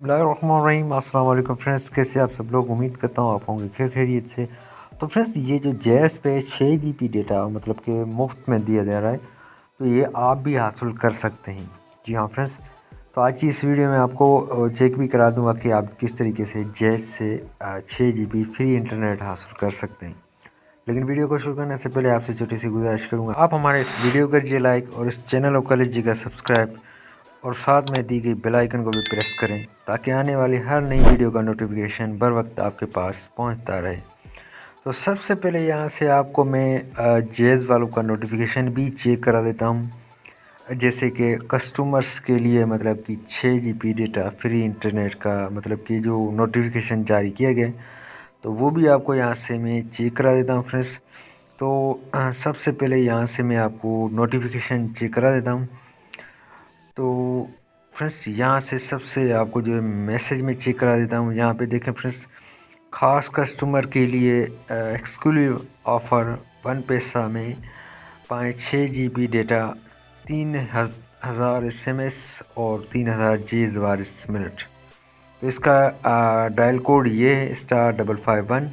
बिस्मिल्लाहिर्रहमानिर्रहीम। अस्सलाम वालेकुम फ्रेंड्स, कैसे आप सब लोग। उम्मीद करता हूँ आप होंगे खैर खैरियत से। तो फ्रेंड्स, ये जो जैस पे 6 GB डेटा मतलब कि मुफ्त में दिया जा रहा है, तो ये आप भी हासिल कर सकते हैं। जी हाँ फ्रेंड्स, तो आज की इस वीडियो में आपको चेक भी करा दूंगा कि आप किस तरीके से जैस से 6 GB फ्री इंटरनेट हासिल कर सकते हैं। लेकिन वीडियो को शुरू करने से पहले आपसे छोटी सी गुजारिश करूँगा, आप हमारे इस वीडियो को करिए लाइक और इस चैनल को कर लीजिएगा सब्सक्राइब और साथ में दी गई बेल आइकन को भी प्रेस करें ताकि आने वाली हर नई वीडियो का नोटिफिकेशन बर वक्त आपके पास पहुंचता रहे। तो सबसे पहले यहाँ से आपको मैं जेज़ वालों का नोटिफिकेशन भी चेक करा देता हूँ, जैसे कि कस्टमर्स के लिए मतलब कि 6 GB डेटा फ्री इंटरनेट का मतलब कि जो नोटिफिकेशन जारी किया गया, तो वो भी आपको यहाँ से मैं चेक करा देता हूँ फ्रेंड्स। तो सबसे पहले यहाँ से मैं आपको नोटिफिकेशन चेक करा देता हूँ। तो फ्रेंड्स, यहाँ से सबसे आपको जो है मैसेज में चेक करा देता हूँ। यहाँ पे देखें फ्रेंड्स, ख़ास कस्टमर के लिए एक्सक्लूसिव ऑफ़र 1 पैसा में पाएँ 6 GB डेटा, 3000 SMS और 3000 Gs/मिनट। तो इसका डायल कोड ये है *551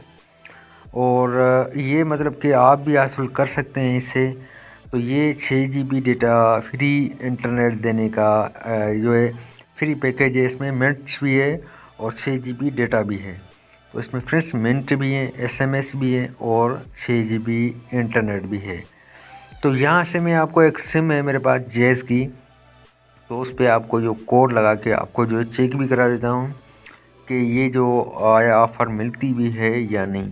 और ये मतलब कि आप भी हासिल कर सकते हैं इससे। तो ये 6 GB डेटा फ्री इंटरनेट देने का जो है फ्री पैकेज है। इसमें मिनट्स भी है और 6 GB डेटा भी है। तो इसमें फ्रेंड्स मिनट भी है, SMS भी है और 6 GB इंटरनेट भी है। तो यहाँ से मैं आपको एक सिम है मेरे पास जैज़ की, तो उस पर आपको जो कोड लगा के आपको जो है चेक भी करा देता हूँ कि ये जो आया ऑफ़र मिलती भी है या नहीं।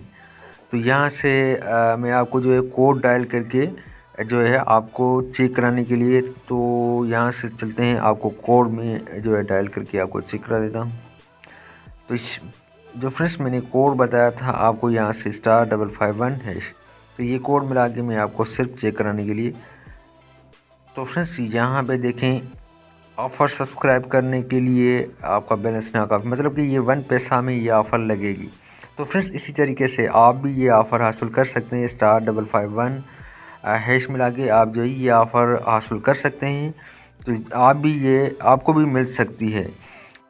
तो यहाँ से मैं आपको जो है कोड डायल करके जो है आपको चेक कराने के लिए, तो यहाँ से चलते हैं, आपको कोड में जो है डायल करके आपको चेक करा देता हूँ। तो जो फ्रेंड्स मैंने कोड बताया था आपको, यहाँ से *551#, तो ये कोड मिला के मैं आपको सिर्फ चेक कराने के लिए। तो फ्रेंड्स यहाँ पे देखें, ऑफ़र सब्सक्राइब करने के लिए आपका बैलेंस ना काफ़ी मतलब कि ये 1 पैसा में ये ऑफ़र लगेगी। तो फ्रेंड्स इसी तरीके से आप भी ये ऑफ़र हासिल कर सकते हैं। *551# मिला के आप जो है ये ऑफ़र हासिल कर सकते हैं। तो आप भी ये आपको भी मिल सकती है।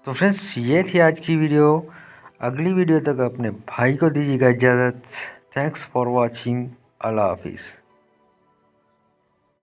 तो फ्रेंड्स ये थी आज की वीडियो। अगली वीडियो तक अपने भाई को दीजिएगा इजाज़त। Thanks for watching. अल्लाह हाफिज़।